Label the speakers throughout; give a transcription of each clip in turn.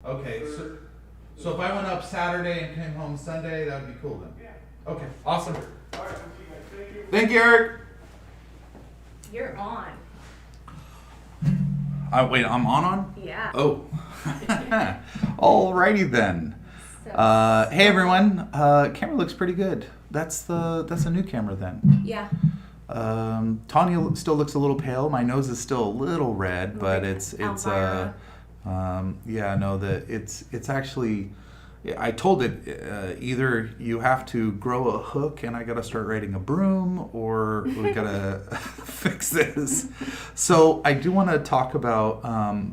Speaker 1: Okay, so if I went up Saturday and came home Sunday, that would be cool then?
Speaker 2: Yeah.
Speaker 1: Okay, awesome.
Speaker 2: All right, thank you.
Speaker 1: Thank you, Eric.
Speaker 3: You're on.
Speaker 1: Wait, I'm on?
Speaker 3: Yeah.
Speaker 1: Oh. Alrighty then.
Speaker 3: So,
Speaker 1: Hey everyone. Camera looks pretty good. That's a new camera then.
Speaker 3: yeah.
Speaker 1: Tanya still looks a little pale. My nose is still a little red, but it's
Speaker 3: Elvira.
Speaker 1: yeah, no, it's actually, I told it either you have to grow a hook and I gotta start riding a broom, or we gotta fix this. So I do want to talk about a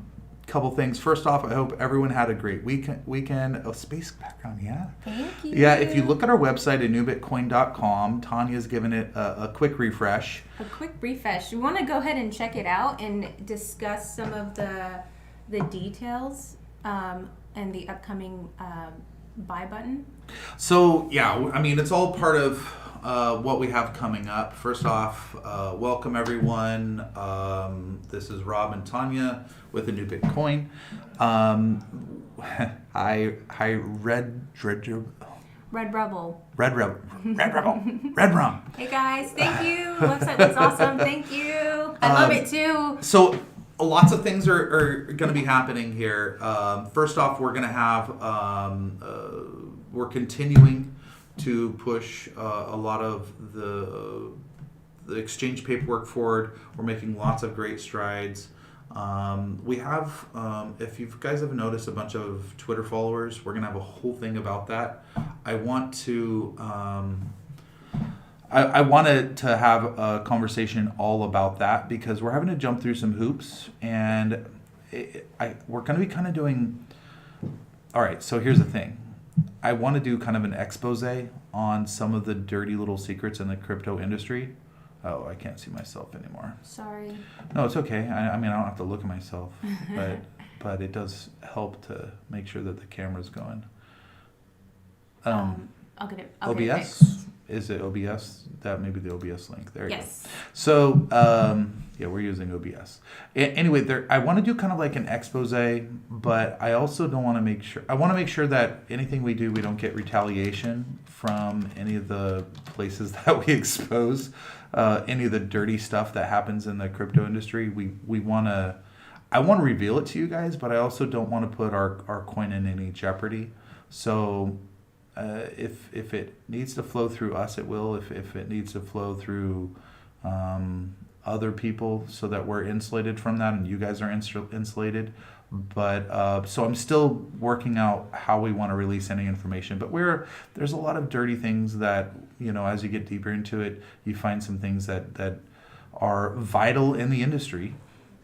Speaker 1: couple things. First off, I hope everyone had a great weekend. Oh, space background, yeah.
Speaker 3: Thank you.
Speaker 1: Yeah, if you look at our website, anubitcoin.com, Tanya's given it a quick refresh.
Speaker 3: A quick refresh. You want to go ahead and check it out and discuss some of the details and the upcoming buy button.
Speaker 1: So, yeah, I mean, it's all part of what we have coming up. First off, welcome everyone. This is Rob and Tanya with Anubit Coin. I read
Speaker 3: Red Rebel.
Speaker 1: Red Rum.
Speaker 3: Hey guys, thank you. Website looks awesome. Thank you. I love it too.
Speaker 1: So lots of things are going to be happening here. First off, we're going to have we're continuing to push a lot of the exchange paperwork forward. We're making lots of great strides. We have, if you guys have noticed, a bunch of Twitter followers. We're gonna have a whole thing about that. I want to, I wanted to have a conversation all about that because we're having to jump through some hoops, and we're gonna be kind of doing. All right, so here's the thing. I want to do kind of an expose on some of the dirty little secrets in the crypto industry. Oh, I can't see myself anymore.
Speaker 3: Sorry.
Speaker 1: No, it's okay. I mean, I don't have to look at myself, but it does help to make sure that the camera's going.
Speaker 3: I'll get it. I'll
Speaker 1: OBS?
Speaker 3: Get it fixed.
Speaker 1: Is it OBS? That may be the OBS link. There you
Speaker 3: Yes.
Speaker 1: go. So, yeah, we're using OBS. Anyway, I want to do kind of like an expose, but I also don't want to make sure. I want to make sure that anything we do, we don't get retaliation from any of the places that we expose. Any of the dirty stuff that happens in the crypto industry. I want to reveal it to you guys, but I also don't want to put our coin in any jeopardy. So if it needs to flow through us, it will. If it needs to flow through other people so that we're insulated from that and you guys are insulated. But so I'm still working out how we want to release any information. But there's a lot of dirty things that, as you get deeper into it, you find some things that are vital in the industry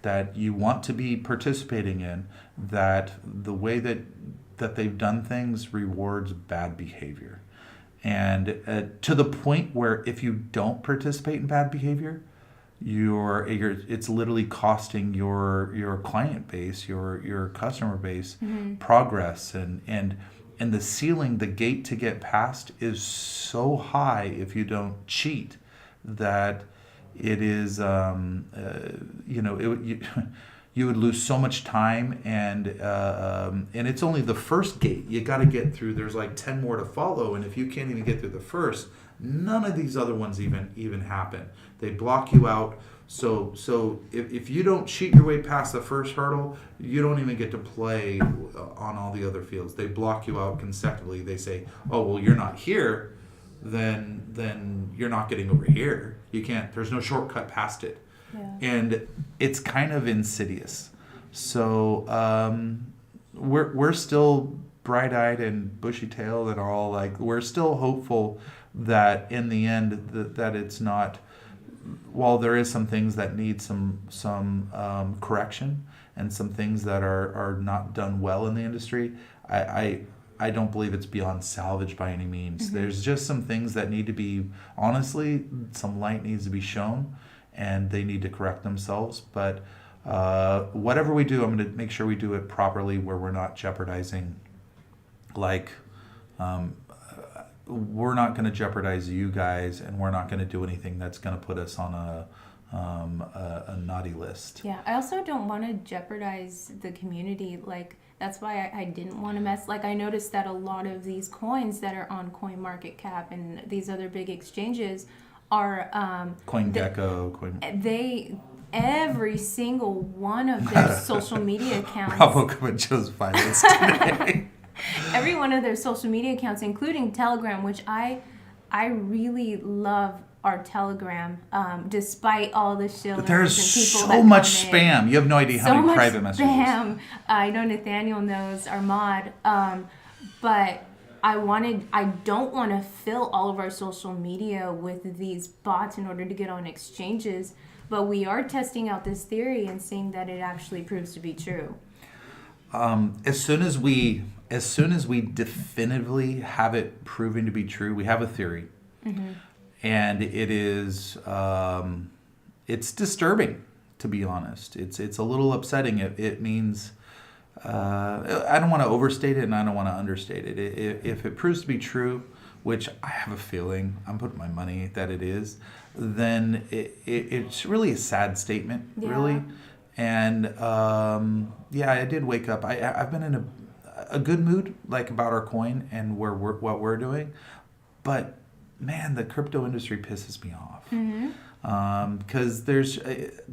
Speaker 1: that you want to be participating in, that the way that they've done things rewards bad behavior. And to the point where if you don't participate in bad behavior, it's literally costing your client base, your customer base progress, and the ceiling, the gate to get past is so high if you don't cheat that it is you would lose so much time, and it's only the first gate you got to get through. There's like 10 more to follow, and if you can't even get through the first, none of these other ones even happen. They block you out. So if you don't cheat your way past the first hurdle, you don't even get to play on all the other fields. They block you out consecutively. They say, oh, well, you're not here, then you're not getting over here. You can't. There's no shortcut past it.
Speaker 3: Yeah.
Speaker 1: And it's kind of insidious. So we're still bright-eyed and bushy-tailed and all, like, we're still hopeful that in the end that it's not, while there is some things that need some correction and some things that are not done well in the industry, I don't believe it's beyond salvage by any means. Mm-hmm. There's just some things that need to be, honestly, some light needs to be shown, and they need to correct themselves. But whatever we do, I'm going to make sure we do it properly, where we're not jeopardizing, we're not going to jeopardize you guys, and we're not going to do anything that's going to put us on a naughty list.
Speaker 3: Yeah, I also don't want to jeopardize the community. Like, That's why I didn't want to mess. Like, I noticed that a lot of these coins that are on CoinMarketCap and these other big exchanges are
Speaker 1: CoinGecko,
Speaker 3: every single one of their social media accounts.
Speaker 1: Bravo chose violence today.
Speaker 3: Every one of their social media accounts, including Telegram, which I really love our Telegram, despite all the shillers
Speaker 1: There's
Speaker 3: and people
Speaker 1: so
Speaker 3: that
Speaker 1: much
Speaker 3: come in.
Speaker 1: spam. You have no idea how many private messages.
Speaker 3: Spam. I know Nathaniel knows, our mod, but I don't want to fill all of our social media with these bots in order to get on exchanges, but we are testing out this theory and seeing that it actually proves to be true.
Speaker 1: As soon as we definitively have it proven to be true, we have a theory, and it is it's disturbing, to be honest. It's a little upsetting. It means I don't want to overstate it and I don't want to understate it. If it proves to be true, which I have a feeling, I'm putting my money that it is, then it's really a sad statement, really. And I did wake up. I've been in a good mood, like, about our coin and what we're doing, but man, the crypto industry pisses me off. Because there's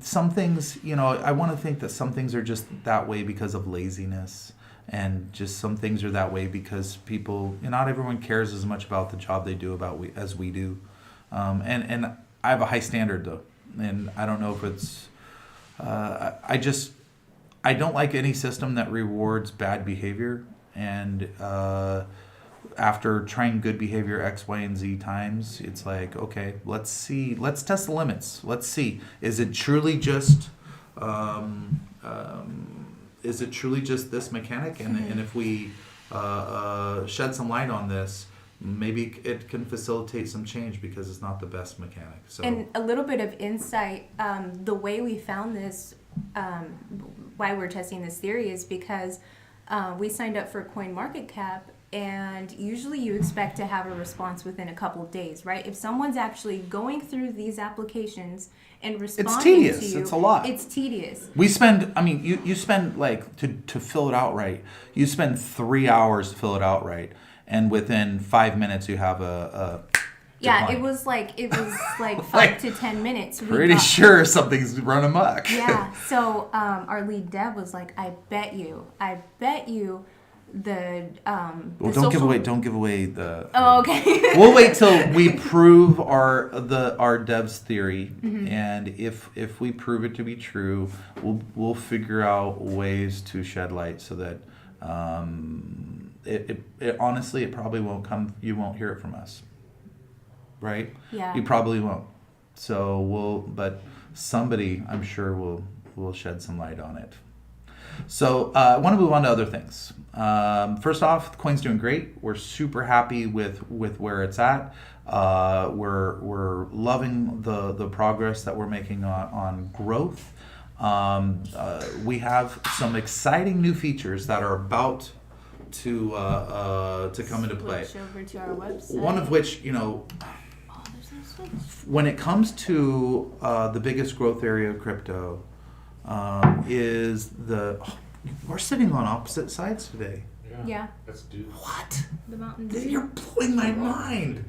Speaker 1: some things, I want to think that some things are just that way because of laziness, and just some things are that way because people, not everyone cares as much about the job they do as we do. And I have a high standard, though, and I don't know if it's I don't like any system that rewards bad behavior, and after trying good behavior X, Y, and Z times, it's like, okay, let's test the limits. Let's see, is it truly just this mechanic? And if we shed some light on this, maybe it can facilitate some change because it's not the best mechanic. So,
Speaker 3: and a little bit of insight, the way we found this, why we're testing this theory is because we signed up for CoinMarketCap, and usually you expect to have a response within a couple of days, right? If someone's actually going through these applications and responding
Speaker 1: it's tedious.
Speaker 3: to you,
Speaker 1: it's a lot.
Speaker 3: It's tedious.
Speaker 1: We spend, you spend, like, to fill it out right, you spend 3 hours to fill it out right, and within 5 minutes you have a
Speaker 3: Yeah,
Speaker 1: decline.
Speaker 3: it was like 5 to 10 minutes.
Speaker 1: Pretty sure something's run amok.
Speaker 3: Yeah. So our lead dev was like, I bet you the
Speaker 1: Well, don't give away the.
Speaker 3: Oh, okay.
Speaker 1: We'll wait till we prove our dev's theory, and if we prove it to be true, we'll figure out ways to shed light so that it honestly, it probably won't come. You won't hear it from us, right?
Speaker 3: Yeah.
Speaker 1: You probably won't. So but somebody, I'm sure, will shed some light on it. So I want to move on to other things. First off, the coin's doing great. We're super happy with where it's at. We're loving the progress that we're making on growth. We have some exciting new features that are about to come into play.
Speaker 3: Switch over to our website.
Speaker 1: One of which,
Speaker 3: there's no switch.
Speaker 1: when it comes to the biggest growth area of crypto, is we're sitting on opposite sides today.
Speaker 3: Yeah.
Speaker 2: Let's do.
Speaker 1: What?
Speaker 3: The Mountain Dew.
Speaker 1: You're blowing my mind.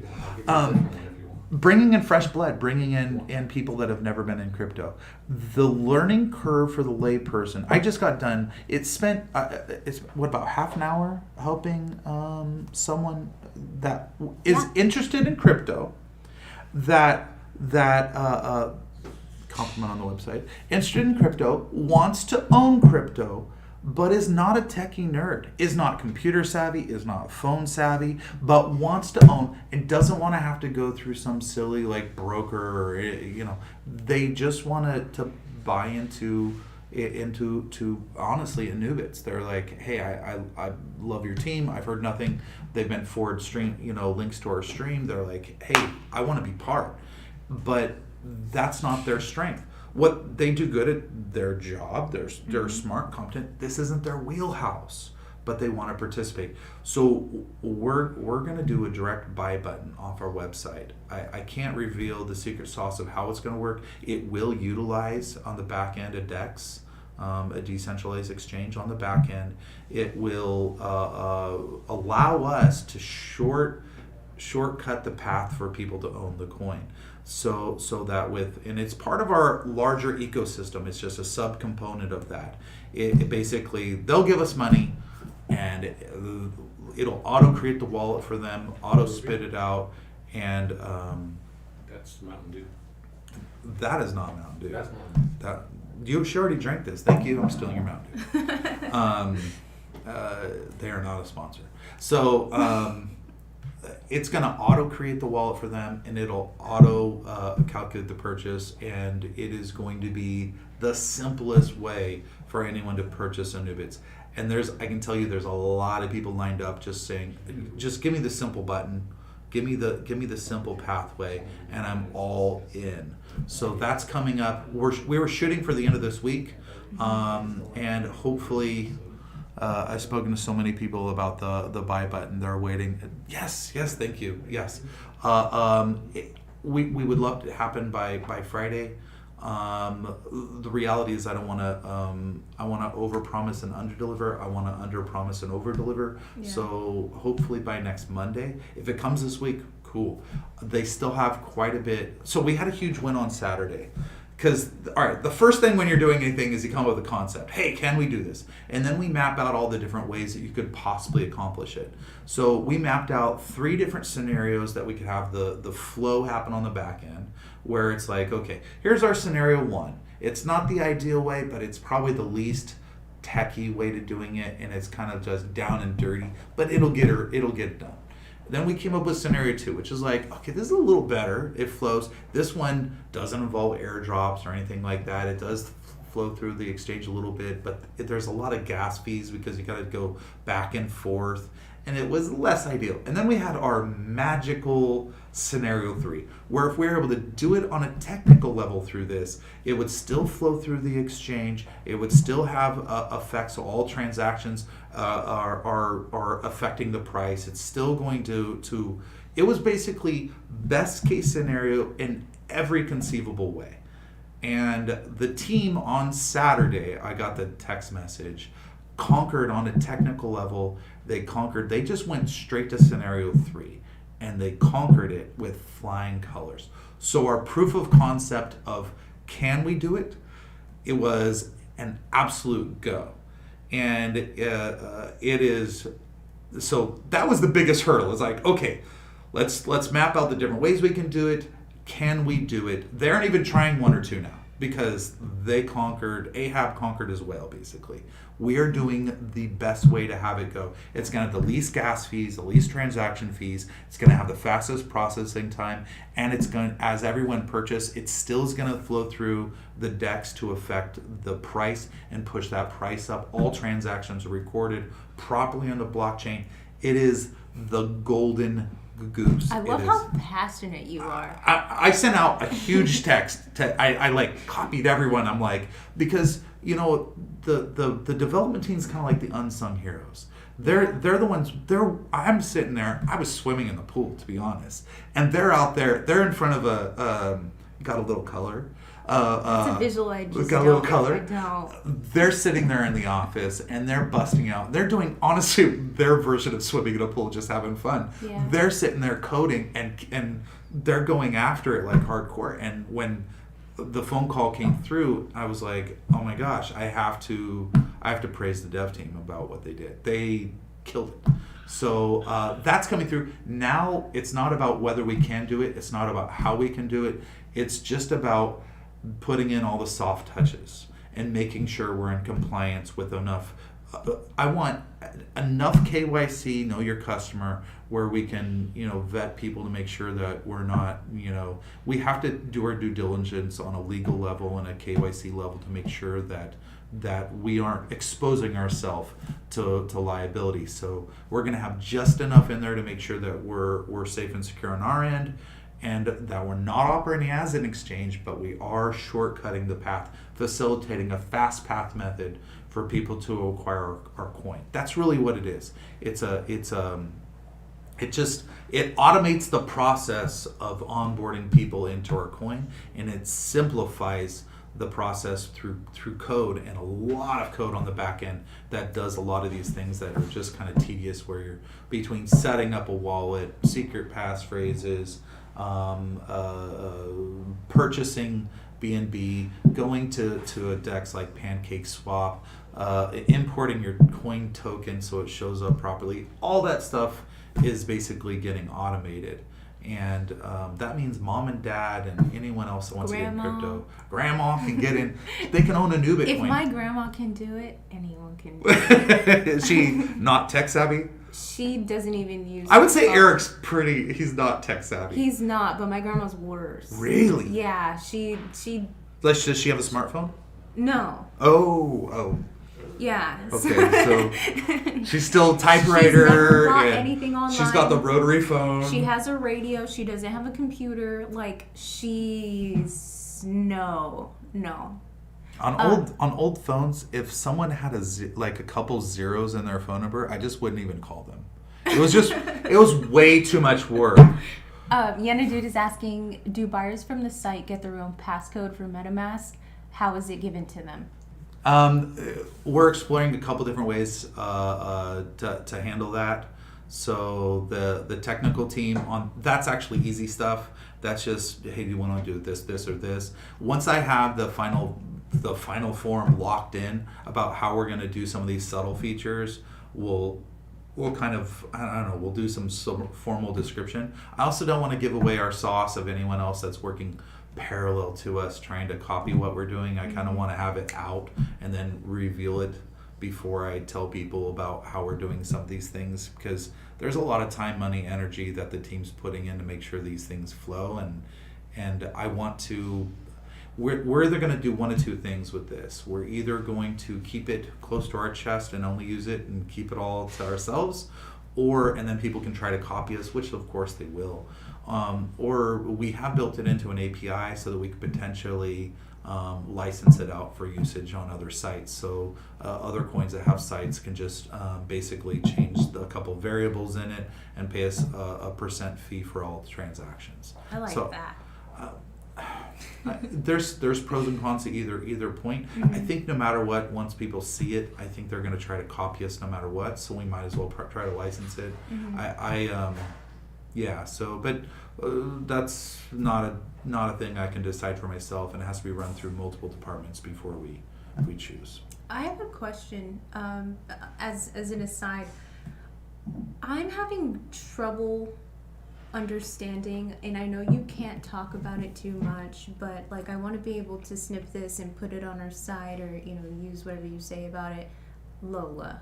Speaker 1: Bringing in fresh blood, bringing in people that have never been in crypto. The learning curve for the layperson. I just got done. It's about half an hour helping someone that is interested in crypto, that compliment on the website, interested in crypto, wants to own crypto, but is not a techie nerd, is not computer savvy, is not phone savvy, but wants to own and doesn't want to have to go through some silly, like, broker, or, they just want to buy into honestly Anubits. They're like, hey, I love your team. I've heard nothing. They've been forward stream, links to our stream. They're like, hey, I want to be part, but that's not their strength. What they do good at their job, they're smart, competent. This isn't their wheelhouse, but they want to participate. So we're going to do a direct buy button off our website. I can't reveal the secret sauce of how it's going to work. It will utilize on the back end of DEX a decentralized exchange on the back end. It will allow us to shortcut the path for people to own the coin. So that and it's part of our larger ecosystem. It's just a subcomponent of that. It basically, they'll give us money, and it'll auto create the wallet for them, auto spit it out, and
Speaker 4: That's Mountain Dew.
Speaker 1: that is not Mountain Dew.
Speaker 4: That's Mountain
Speaker 1: That she already drank this. Thank you. I'm stealing your Mountain Dew. They are not a sponsor. So it's going to auto create the wallet for them, and it'll auto calculate the purchase, and it is going to be the simplest way for anyone to purchase Anubits. And I can tell you, there's a lot of people lined up just saying, just give me the simple button, give me the simple pathway, and I'm all in. So that's coming up. We were shooting for the end of this week, and hopefully. I've spoken to so many people about the buy button. They're waiting. Yes, thank you. Yes, we would love to happen by Friday. The reality is, I don't want to. I want to overpromise and underdeliver. I want to underpromise and overdeliver.
Speaker 3: Yeah.
Speaker 1: So hopefully by next Monday. If it comes this week, cool. They still have quite a bit. So we had a huge win on Saturday. Because, all right, the first thing when you're doing anything is you come up with a concept. Hey, can we do this? And then we map out all the different ways that you could possibly accomplish it. So we mapped out 3 different scenarios that we could have the flow happen on the back end, where it's like, okay, here's our scenario 1. It's not the ideal way, but it's probably the least techie way to doing it, and it's kind of just down and dirty, but it'll get it done. Then we came up with scenario 2, which is like, okay, this is a little better. It flows. This one doesn't involve airdrops or anything like that. It does flow through the exchange a little bit, but there's a lot of gas fees because you got to go back and forth, and it was less ideal. And then we had our magical scenario 3, where if we were able to do it on a technical level through this, it would still flow through the exchange. It would still have effects. So all transactions are affecting the price. It's still going to. It was basically best case scenario in every conceivable way. And the team on Saturday, I got the text message, conquered on a technical level. They just went straight to scenario 3, and they conquered it with flying colors. So our proof of concept of can we do it? It was an absolute go. And it is, so that was the biggest hurdle. It's like, okay, let's map out the different ways we can do it. Can we do it? They aren't even trying 1 or 2 now, because Ahab conquered his whale, basically. We are doing the best way to have it go. It's going to have the least gas fees, the least transaction fees. It's going to have the fastest processing time. And it's going, as everyone purchase, it still is going to flow through the DEX to affect the price and push that price up. All transactions are recorded properly on the blockchain. It is the golden goose.
Speaker 3: I love how passionate you are.
Speaker 1: I sent out a huge text. I like copied everyone. I'm like, because the development team is kind of like the unsung heroes. They're the ones. I'm sitting there. I was swimming in the pool, to be honest, and they're out there. They're in front of got a little color.
Speaker 3: It's a visual. I just
Speaker 1: got a little color.
Speaker 3: I don't.
Speaker 1: They're sitting there in the office and they're busting out. They're doing, honestly, their version of swimming in a pool, just having fun.
Speaker 3: Yeah.
Speaker 1: They're sitting there coding and they're going after it like hardcore. And when the phone call came through, I was like, oh my gosh, I have to praise the dev team about what they did. They killed it. So that's coming through. Now it's not about whether we can do it. It's not about how we can do it. It's just about putting in all the soft touches and making sure we're in compliance with enough. I want enough KYC, know your customer, where we can, vet people to make sure that we're not, we have to do our due diligence on a legal level and a KYC level to make sure that we aren't exposing ourselves to liability. So we're going to have just enough in there to make sure that we're safe and secure on our end, and that we're not operating as an exchange, but we are shortcutting the path, facilitating a fast path method for people to acquire our coin. That's really what it is. It automates the process of onboarding people into our coin, and it simplifies the process through code, and a lot of code on the back end that does a lot of these things that are just kind of tedious, where you're between setting up a wallet, secret passphrases, purchasing BNB, going to a DEX like Pancake Swap, importing your coin token so it shows up properly. All that stuff is basically getting automated. And that means mom and dad and anyone else that wants to get in crypto. Grandma can get in. They can own a new Bitcoin.
Speaker 3: If my grandma can do it, anyone can do it.
Speaker 1: Is she not tech savvy?
Speaker 3: She doesn't even use.
Speaker 1: I would say
Speaker 3: phone.
Speaker 1: Eric's pretty. He's not tech savvy.
Speaker 3: He's not, but my grandma's worse.
Speaker 1: Really?
Speaker 3: Yeah, she.
Speaker 1: Does she have a smartphone?
Speaker 3: No.
Speaker 1: Oh.
Speaker 3: Yeah.
Speaker 1: Okay, so she's still typewriter.
Speaker 3: She's never bought
Speaker 1: and
Speaker 3: anything online.
Speaker 1: She's got the rotary phone.
Speaker 3: She has a radio. She doesn't have a computer. Like she's no.
Speaker 1: On old phones, if someone had a couple zeros in their phone number, I just wouldn't even call them. It was way too much work.
Speaker 3: Yana Dude is asking, do buyers from the site get their own passcode for MetaMask? How is it given to them?
Speaker 1: We're exploring a couple different ways to handle that. So the technical team that's actually easy stuff. That's just, hey, do you want to do this, or this? Once I have the final form locked in about how we're going to do some of these subtle features, we'll kind of, I don't know, we'll do some formal description. I also don't want to give away our sauce of anyone else that's working parallel to us trying to copy what we're doing. I kind of want to have it out and then reveal it before I tell people about how we're doing some of these things, because there's a lot of time, money, energy that the team's putting in to make sure these things flow, and I want to, we're either going to do one of two things with this. We're either going to keep it close to our chest and only use it and keep it all to ourselves, and then people can try to copy us, which of course they will. Or we have built it into an API so that we could potentially license it out for usage on other sites. So other coins that have sites can just basically change a couple variables in it and pay us a % fee for all the transactions.
Speaker 3: I like that.
Speaker 1: There's pros and cons to either point.
Speaker 3: Mm-hmm.
Speaker 1: I think no matter what, once people see it, I think they're going to try to copy us no matter what. So we might as well try to license it. Mm-hmm. But that's not a thing I can decide for myself, and it has to be run through multiple departments before we choose.
Speaker 3: I have a question. As an aside, I'm having trouble understanding, and I know you can't talk about it too much, but like I want to be able to snip this and put it on our site, or use whatever you say about it. Lola.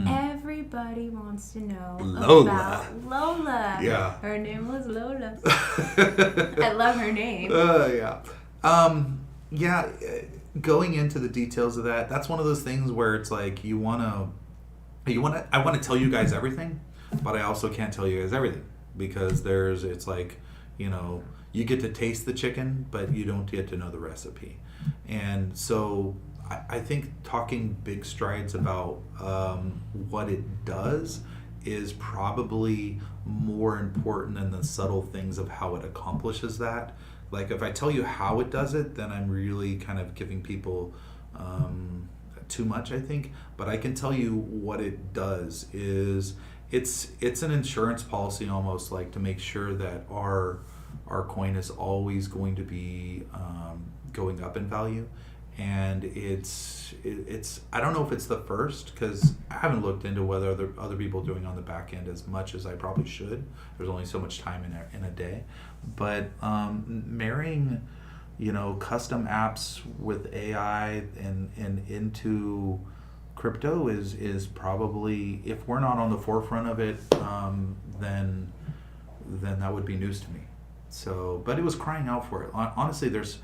Speaker 3: Everybody wants to know about Lola.
Speaker 1: Yeah.
Speaker 3: Her name was Lola. I love her name.
Speaker 1: Going into the details of that's one of those things where it's like I want to tell you guys everything, but I also can't tell you guys everything, because it's like, you get to taste the chicken, but you don't get to know the recipe. And so I think talking big strides about what it does is probably more important than the subtle things of how it accomplishes that. Like if I tell you how it does it, then I'm really kind of giving people too much, I think. But I can tell you what it does is it's an insurance policy, almost, like to make sure that our coin is always going to be going up in value. And it's I don't know if it's the first, because I haven't looked into whether other people are doing on the back end as much as I probably should. There's only so much time in a day. But marrying, custom apps with AI and into crypto is probably, if we're not on the forefront of it, then that would be news to me. So, but it was crying out for it. Honestly, there's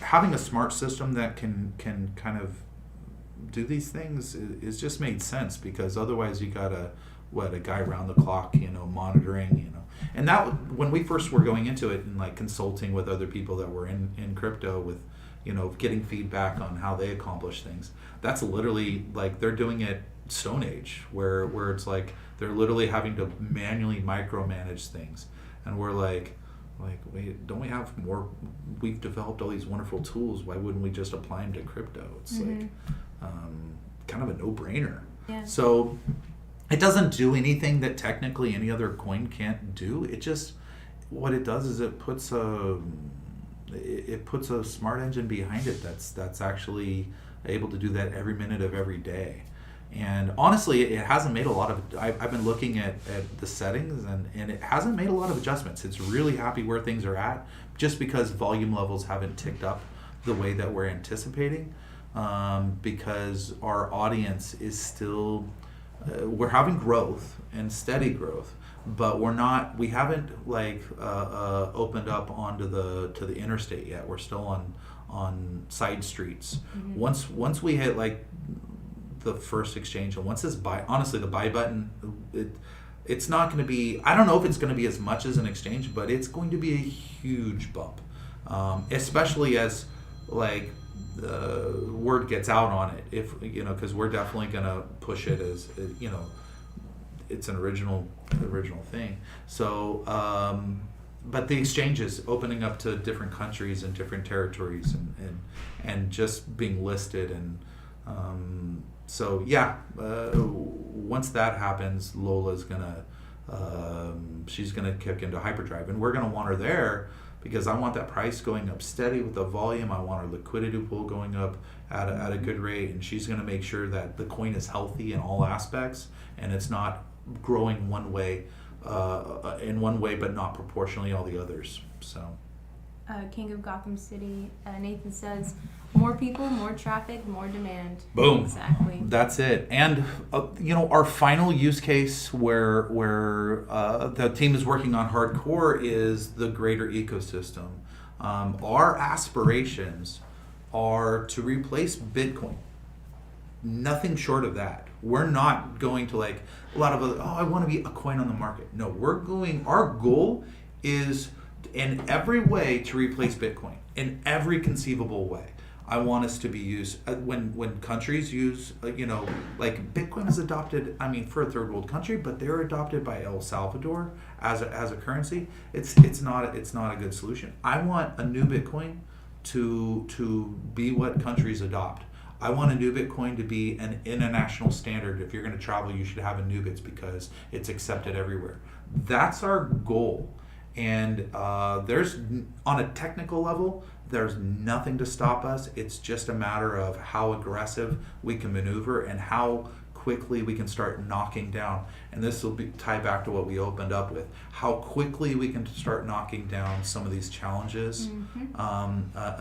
Speaker 1: having a smart system that can kind of do these things is just made sense, because otherwise you got a guy around the clock, monitoring, and that when we first were going into it and like consulting with other people that were in crypto with, getting feedback on how they accomplish things, that's literally like they're doing it Stone Age, where it's like they're literally having to manually micromanage things, and we're like, like, wait, don't we have more? We've developed all these wonderful tools. Why wouldn't we just apply them to crypto? It's like kind of a no-brainer.
Speaker 3: Yeah.
Speaker 1: So it doesn't do anything that technically any other coin can't do. It just, what it does is it puts a smart engine behind it that's actually able to do that every minute of every day. And honestly, it hasn't made a lot of, I've been looking at the settings and it hasn't made a lot of adjustments. It's really happy where things are at, just because volume levels haven't ticked up the way that we're anticipating, because our audience is still, we're having growth and steady growth, but we haven't like opened up to the interstate yet. We're still on side streets. Once we hit like the first exchange, and once this buy, honestly, the buy button, it's not going to be, I don't know if it's going to be as much as an exchange, but it's going to be a huge bump, especially as like the word gets out on it, if because we're definitely going to push it as it's an original thing. So but the exchanges opening up to different countries and different territories and just being listed, and so yeah, once that happens, Lola's gonna she's gonna kick into hyperdrive, and we're gonna want her there because I want that price going up steady with the volume. I want our liquidity pool going up at a good rate, and she's gonna make sure that the coin is healthy in all aspects and it's not growing one way in one way but not proportionally all the others. So
Speaker 3: King of Gotham City, Nathan says, more people, more traffic, more demand.
Speaker 1: Boom.
Speaker 3: Exactly.
Speaker 1: That's it. And our final use case where the team is working on hardcore is the greater ecosystem. Our aspirations are to replace Bitcoin. Nothing short of that. We're not going to like a lot of I want to be a coin on the market. No, our goal is in every way to replace Bitcoin in every conceivable way. I want us to be used when countries use, like Bitcoin is adopted. I mean, for a third world country, but they're adopted by El Salvador as a currency. It's not a good solution. I want a new Bitcoin to be what countries adopt. I want a new Bitcoin to be an international standard. If you're going to travel, you should have a Anubit because it's accepted everywhere. That's our goal. And there's, on a technical level, there's nothing to stop us. It's just a matter of how aggressive we can maneuver and how quickly we can start knocking down. And this will tie back to what we opened up with. How quickly we can start knocking down some of these challenges.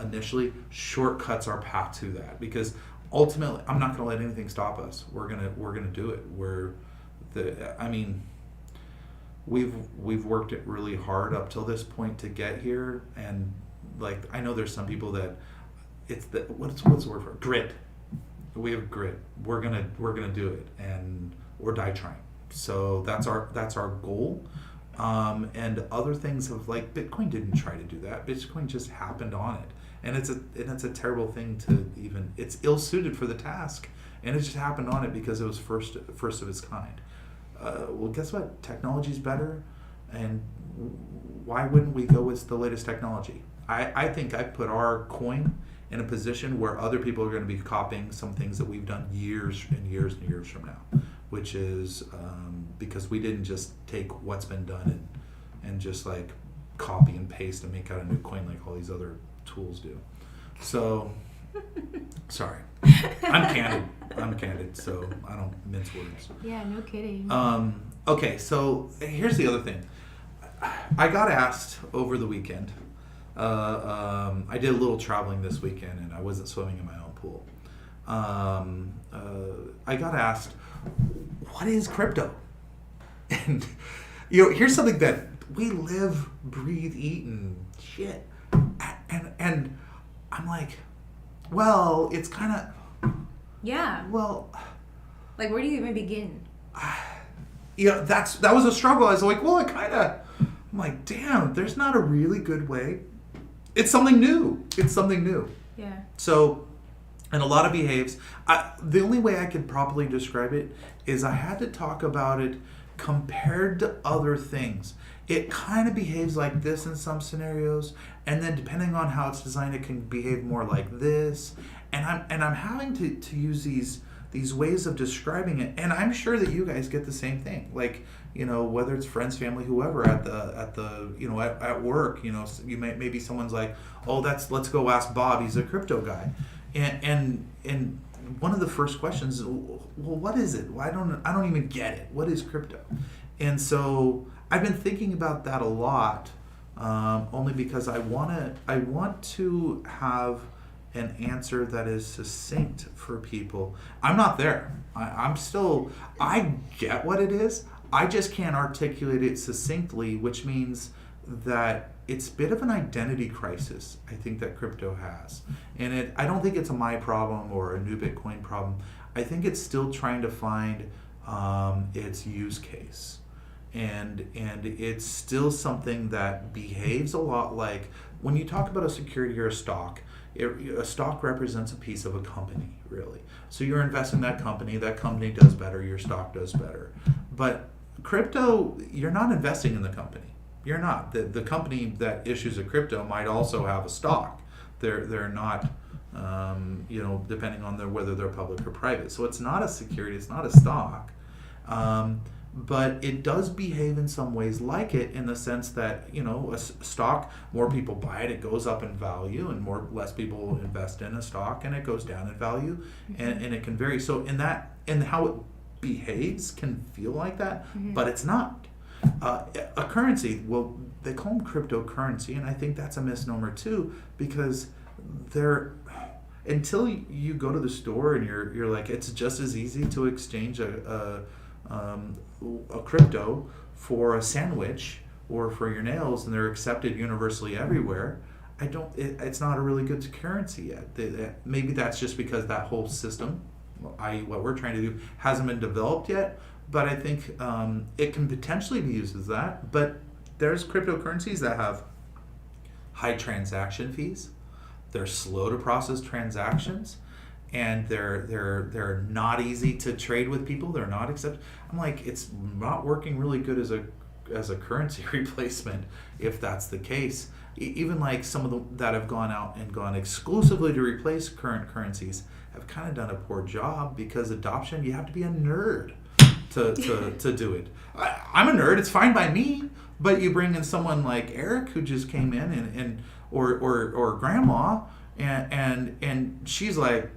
Speaker 1: Initially, shortcuts our path to that. Because ultimately, I'm not going to let anything stop us. We're gonna do it. We've worked it really hard up till this point to get here, and like I know there's some people that it's the what's the word for it? Grit. We have grit. We're gonna do it, and or die trying. So that's our goal. And other things have, like, Bitcoin didn't try to do that. Bitcoin just happened on it, and it's a terrible thing to even. It's ill-suited for the task, and it just happened on it because it was first of its kind. Well, guess what? Technology's better, and why wouldn't we go with the latest technology? I think I put our coin in a position where other people are going to be copying some things that we've done years and years and years from now, which is because we didn't just take what's been done and just like copy and paste and make out a new coin like all these other tools do. So, sorry. I'm candid, so I don't mince words.
Speaker 3: Yeah, no kidding.
Speaker 1: Okay, so here's the other thing. I got asked over the weekend. I did a little traveling this weekend, and I wasn't swimming in my own pool. I got asked, what is crypto? And, here's something that we live, breathe, eat, and shit. And I'm like, well, it's kind of...
Speaker 3: Yeah.
Speaker 1: Well...
Speaker 3: Like, where do you even begin?
Speaker 1: That was a struggle. I was like, well, I'm like, damn, there's not a really good way. It's something new.
Speaker 3: Yeah.
Speaker 1: So, and a lot of behaves. The only way I could properly describe it is I had to talk about it compared to other things, it kind of behaves like this in some scenarios, and then depending on how it's designed, it can behave more like this. And I'm having to use these ways of describing it, and I'm sure that you guys get the same thing. Like, whether it's friends, family, whoever at the at work, you maybe someone's like, oh, let's go ask Bob, he's a crypto guy, and one of the first questions is, well, what is it? Well, I don't even get it. What is crypto? And so I've been thinking about that a lot, only because I want to have an answer that is succinct for people. I'm not there. I get what it is. I just can't articulate it succinctly, which means that it's a bit of an identity crisis, I think, that crypto has. And I don't think it's a my problem or a new Bitcoin problem. I think it's still trying to find its use case. And it's still something that behaves a lot like when you talk about a security or a stock. A stock represents a piece of a company, really. So you're investing in that company does better, your stock does better. But crypto, you're not investing in the company. You're not. The company that issues a crypto might also have a stock. They're not, depending on whether they're public or private. So it's not a security, it's not a stock. But it does behave in some ways like it, in the sense that, a stock, more people buy it, it goes up in value, and less people invest in a stock, and it goes down in value, and it can vary. So in how it behaves can feel like that, but it's not. A currency, well, they call them cryptocurrency, and I think that's a misnomer too, because until you go to the store and you're like, it's just as easy to exchange a crypto for a sandwich or for your nails, and they're accepted universally everywhere. It's not a really good currency yet. Maybe that's just because that whole system, i.e. what we're trying to do, hasn't been developed yet. But I think it can potentially be used as that. But there's cryptocurrencies that have high transaction fees. They're slow to process transactions, and they're not easy to trade with people. They're not accepted. I'm like, it's not working really good as a currency replacement if that's the case. Even like some of that have gone out and gone exclusively to replace current currencies have kind of done a poor job, because adoption, you have to be a nerd to do it. I'm a nerd, it's fine by me, but you bring in someone like Eric, who just came in, or grandma, and she's like,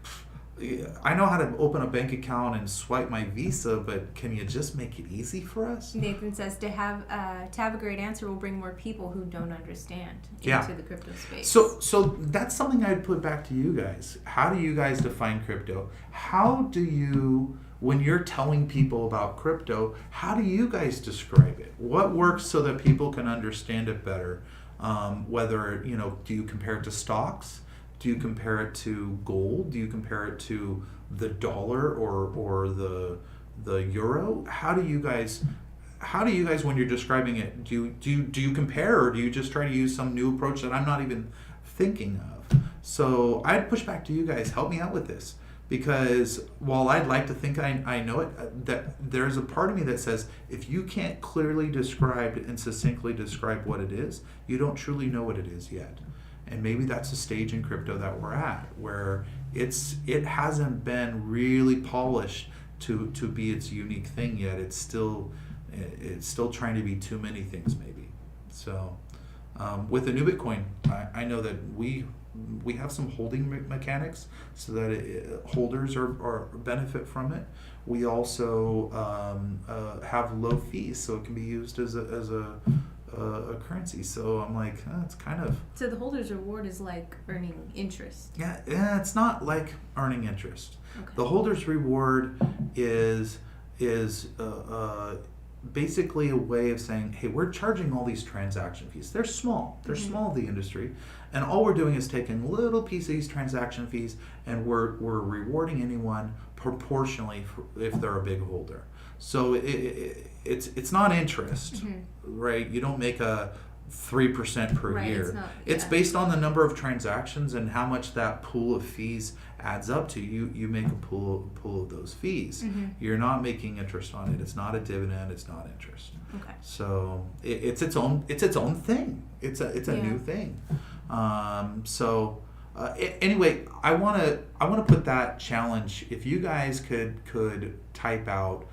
Speaker 1: I know how to open a bank account and swipe my Visa, but can you just make it easy for us?
Speaker 3: Nathan says to have a great answer will bring more people who don't understand into the crypto space.
Speaker 1: So that's something I'd put back to you guys. How do you guys define crypto? How do you, when you're telling people about crypto, how do you guys describe it? What works so that people can understand it better? Whether, do you compare it to stocks? Do you compare it to gold? Do you compare it to the dollar or the euro? How do you guys, when you're describing it, do you compare, or do you just try to use some new approach that I'm not even thinking of? So I'd push back to you guys. Help me out with this, because while I'd like to think I know it, that there's a part of me that says, if you can't clearly describe and succinctly describe what it is, you don't truly know what it is yet. And maybe that's a stage in crypto that we're at, where it hasn't been really polished to be its unique thing yet. It's still trying to be too many things, maybe. So with the new Bitcoin, I know that we have some holding mechanics so that holders are benefit from it. We also have low fees, so it can be used as a currency. So I'm like, it's kind of...
Speaker 3: So the holder's reward is like earning interest.
Speaker 1: Yeah, it's not like earning interest.
Speaker 3: Okay.
Speaker 1: The holder's reward is basically a way of saying, hey, we're charging all these transaction fees. They're small. They're small in the industry. And all we're doing is taking a little piece of these transaction fees, and we're rewarding anyone proportionally if they're a big holder. So it's not interest, right? You don't make a 3% per year. It's based on the number of transactions and how much that pool of fees adds up to. You make a pool of those fees. You're not making interest on it. It's not a dividend. It's not interest.
Speaker 3: Okay.
Speaker 1: So it's its own thing. It's a new thing. Anyway, I wanna put that challenge. If you guys could type out,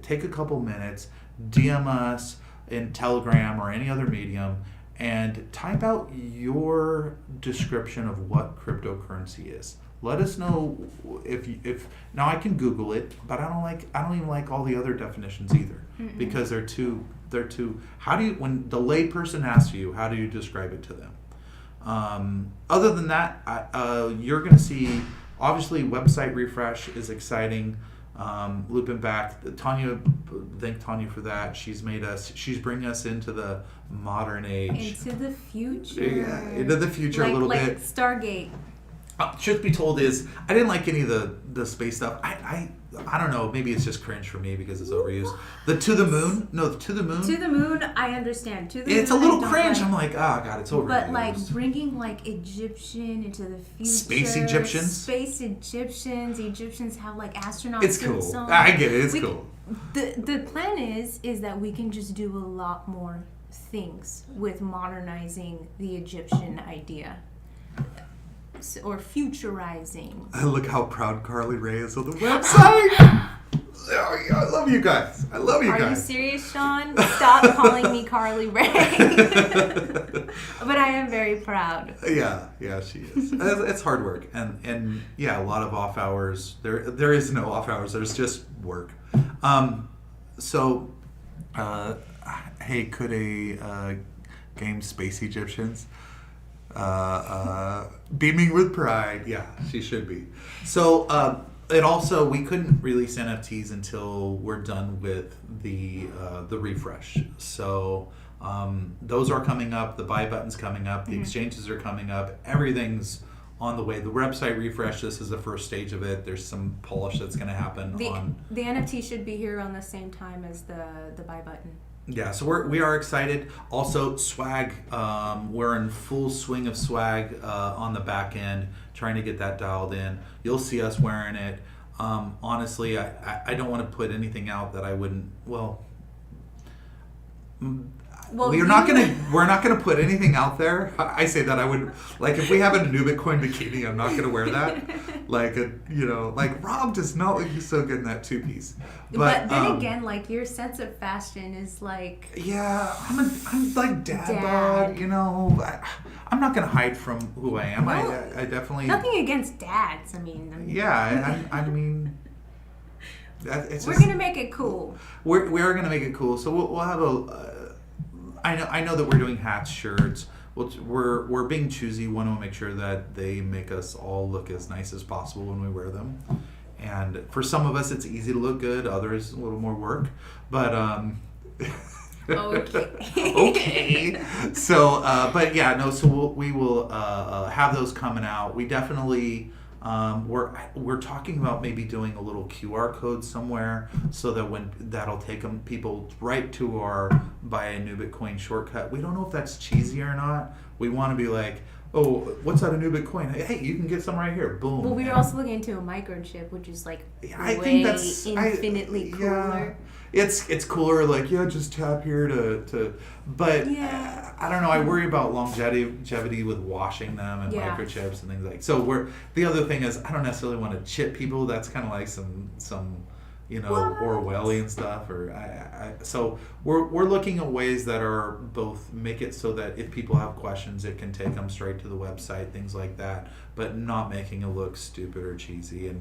Speaker 1: take a couple minutes, DM us in Telegram or any other medium, and type out your description of what cryptocurrency is. Let us know if now I can Google it, but I don't even like all the other definitions either, because they're too. How do you, when the lay person asks you, how do you describe it to them? Other than that, you're going to see, obviously, website refresh is exciting. Looping back, Tanya, thank Tanya for that. She's bringing us into the modern age.
Speaker 3: Into the future.
Speaker 1: Yeah, into the future a little bit.
Speaker 3: Stargate.
Speaker 1: Truth be told is, I didn't like any of the space stuff. I don't know, maybe it's just cringe for me because it's overused. The to the moon? No, the to the moon?
Speaker 3: To the moon, I understand. To the moon,
Speaker 1: It's a little
Speaker 3: I don't
Speaker 1: cringe.
Speaker 3: like.
Speaker 1: I'm like, oh God, it's overused.
Speaker 3: But like bringing like Egyptian into the future.
Speaker 1: Space Egyptians?
Speaker 3: Space Egyptians. Egyptians have like astronaut
Speaker 1: It's
Speaker 3: suits
Speaker 1: cool.
Speaker 3: on.
Speaker 1: I get it. It's cool.
Speaker 3: The plan is that we can just do a lot more things with modernizing the Egyptian idea. Or futurizing.
Speaker 1: Look how proud Carly Ray is on the website. Oh, yeah, I love you guys.
Speaker 3: Are you serious, Sean? Stop calling me Carly Ray. But I am very proud.
Speaker 1: Yeah, she is. It's hard work, and yeah, a lot of off hours. There is no off hours. There's just work. Hey, could a game Space Egyptians? Beaming with pride. Yeah, she should be. So it also, we couldn't release NFTs until we're done with the refresh. So those are coming up. The buy button's coming up. The exchanges are coming up. Everything's on the way. The website refresh, this is the first stage of it. There's some polish that's going to happen.
Speaker 3: The NFT should be here on the same time as the buy button.
Speaker 1: Yeah, so we are excited. Also, swag. We're in full swing of swag on the back end, trying to get that dialed in. You'll see us wearing it. Honestly, I don't want to put anything out that I wouldn't. We're not gonna put anything out there. I say that I would, like, if we have a Anubit coin bikini, I'm not gonna wear that. Like Rob does not look so good in that 2-piece.
Speaker 3: But then again, like, your sense of fashion is like,
Speaker 1: yeah, I'm like dad bod. I'm not gonna hide from who I am.
Speaker 3: No,
Speaker 1: I definitely,
Speaker 3: nothing against dads. I mean,
Speaker 1: yeah, I mean.
Speaker 3: We're gonna make it cool.
Speaker 1: We are gonna make it cool. So we'll have I know that we're doing hats, shirts. We're being choosy. Want to make sure that they make us all look as nice as possible when we wear them. And for some of us, it's easy to look good. Others, a little more work. But okay. So, but yeah, no. So we will have those coming out. We definitely. We're talking about maybe doing a little QR code somewhere so that that'll take people right to our buy a Anubit coin shortcut. We don't know if that's cheesy or not. We want to be like, oh, what's that Anubit coin? Hey, you can get some right here. Boom.
Speaker 3: Well, we were also looking into a microchip, which is like
Speaker 1: I
Speaker 3: way
Speaker 1: think that's
Speaker 3: infinitely cooler.
Speaker 1: Yeah, it's cooler. Like, yeah, just tap here to. But
Speaker 3: yeah.
Speaker 1: I don't know. I worry about longevity with washing them and microchips and things like. So the other thing is, I don't necessarily want to chip people. That's kind of like some Orwellian stuff. So we're looking at ways that are both make it so that if people have questions, it can take them straight to the website, things like that, but not making it look stupid or cheesy.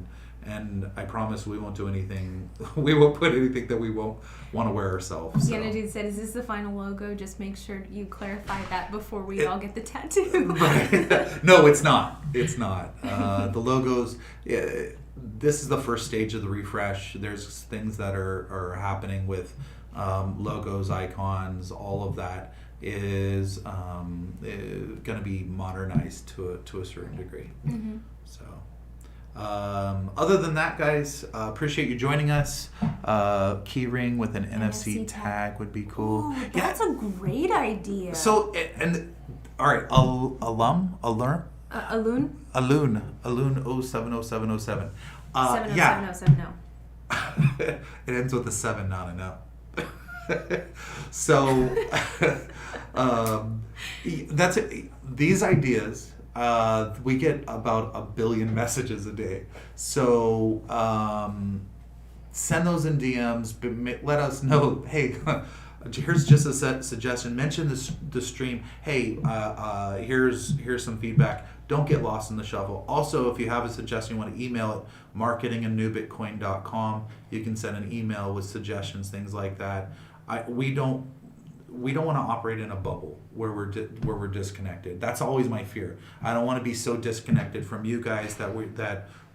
Speaker 1: And I promise we won't do anything. We won't put anything that we won't want to wear ourselves. So.
Speaker 3: Dude said, "Is this the final logo? Just make sure you clarify that before we all get the tattoo."
Speaker 1: Right. No, it's not. It's not. The logos. This is the first stage of the refresh. There's things that are happening with logos, icons. All of that is going to be modernized to a certain degree. Mm-hmm. So. Other than that, guys, appreciate you joining us. Keyring with an NFC tag would be cool.
Speaker 3: Ooh, that's a great idea.
Speaker 1: So, and all right, alert.
Speaker 3: Alun?
Speaker 1: Alun 070707. Yeah.
Speaker 3: 70770.
Speaker 1: It ends with a 7, not a no. So that's it. These ideas, we get about 1 billion messages a day. So send those in DMs. Let us know. Hey, here's just a suggestion. Mention the stream. Hey, here's some feedback. Don't get lost in the shuffle. Also, if you have a suggestion, you want to email it, marketing@newbitcoin.com. You can send an email with suggestions, things like that. We don't want to operate in a bubble where we're disconnected. That's always my fear. I don't want to be so disconnected from you guys that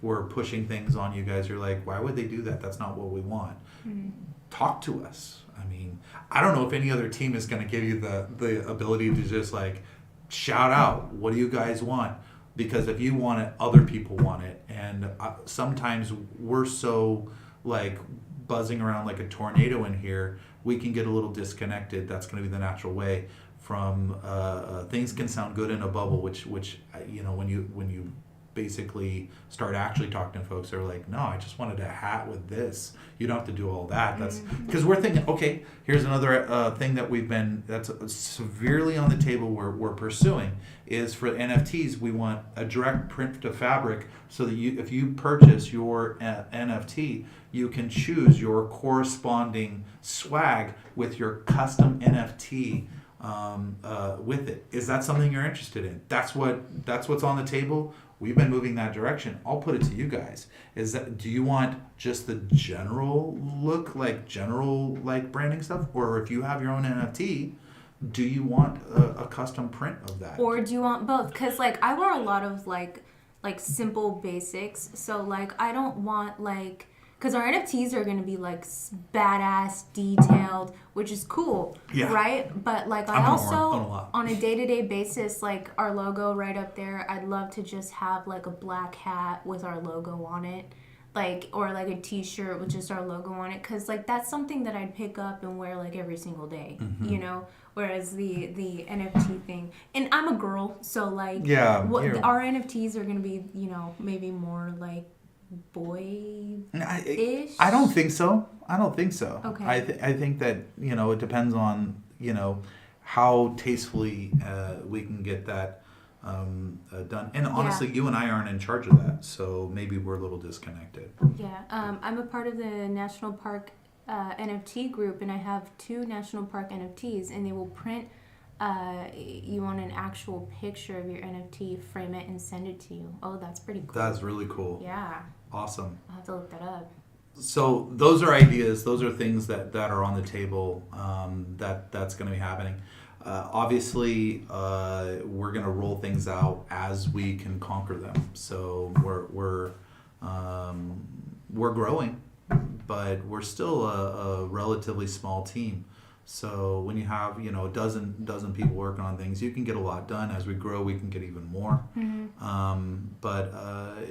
Speaker 1: we're pushing things on you guys. You're like, why would they do that? That's not what we want. Mm-hmm. Talk to us. I mean, I don't know if any other team is going to give you the ability to just like shout out, what do you guys want? Because if you want it, other people want it. And sometimes we're so like buzzing around like a tornado in here, we can get a little disconnected. That's going to be the natural way from things can sound good in a bubble, which you know, when you basically start actually talking to folks, they're like, no, I just wanted a hat with this. You don't have to do all that. That's because we're thinking, okay, here's another thing that that's severely on the table we're pursuing is for NFTs. We want a direct print to fabric so that if you purchase your NFT, you can choose your corresponding swag with your custom NFT with it. Is that something you're interested in? That's what's on the table. We've been moving that direction. I'll put it to you guys. Do you want just the general look, like general like branding stuff, or if you have your own NFT, do you want a custom print of that?
Speaker 3: Or do you want both? Because like I want a lot of like simple basics. So like I don't want like. Because our NFTs are going to be, like, badass, detailed, which is cool,
Speaker 1: yeah.
Speaker 3: Right? But, like, I also, on a day-to-day basis, like, our logo right up there, I'd love to just have, like, a black hat with our logo on it. Like, or, like, a T-shirt with just our logo on it. Because, like, that's something that I'd pick up and wear, like, every single day, you know? Whereas the NFT thing, and I'm a girl, so, like, our NFTs are going to be, you know, maybe more, like, boy-ish?
Speaker 1: I don't think so.
Speaker 3: Okay.
Speaker 1: I think that, you know, it depends on, you know, how tastefully we can get that done. And honestly, you and I aren't in charge of that, so maybe we're a little disconnected.
Speaker 3: Yeah. I'm a part of the National Park NFT group, and I have 2 National Park NFTs, and they will print you want an actual picture of your NFT, frame it, and send it to you. Oh, that's pretty cool.
Speaker 1: That's really cool.
Speaker 3: Yeah.
Speaker 1: Awesome.
Speaker 3: I'll have to look that up.
Speaker 1: So those are ideas. Those are things that are on the table. That's going to be happening. Obviously, we're going to roll things out as we can conquer them. So we're growing, but we're still a relatively small team. So when you have, you know, a dozen people working on things, you can get a lot done. As we grow, we can get even more.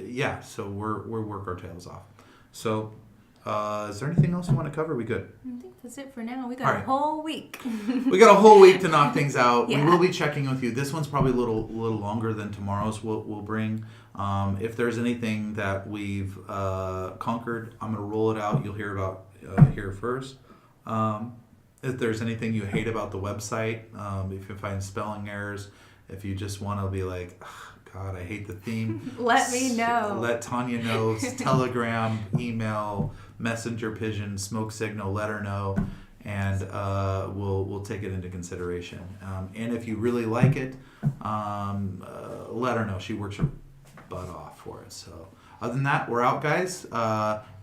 Speaker 1: Yeah, so we're work our tails off. So is there anything else you want to cover? We good?
Speaker 3: I think that's it for now. We got a whole week.
Speaker 1: We got a whole week to knock things out.
Speaker 3: Yeah.
Speaker 1: We will be checking with you. This one's probably a little longer than tomorrow's. We'll bring. If there's anything that we've conquered, I'm gonna roll it out. You'll hear about here first. If there's anything you hate about the website, if you find spelling errors, if you just want to be like, God, I hate the theme.
Speaker 3: Let me know.
Speaker 1: Let Tanya know. Telegram, email, messenger pigeon, smoke signal. Let her know, and we'll take it into consideration. And if you really like it, let her know. She works her butt off for it. So other than that, we're out, guys.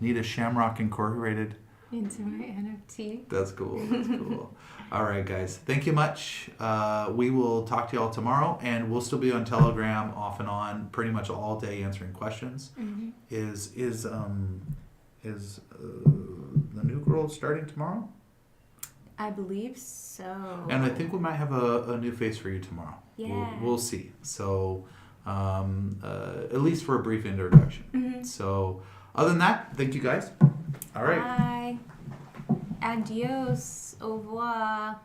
Speaker 1: Need a Shamrock Incorporated
Speaker 3: into my NFT.
Speaker 1: That's cool. All right, guys. Thank you much. We will talk to you all tomorrow, and we'll still be on Telegram off and on pretty much all day answering questions. Mm-hmm. Is the new girl starting tomorrow?
Speaker 3: I believe so.
Speaker 1: And I think we might have a new face for you tomorrow.
Speaker 3: Yeah.
Speaker 1: We'll see. So at least for a brief introduction. Mm-hmm. So other than that, thank you guys. All right.
Speaker 3: Bye. Adios. Au revoir.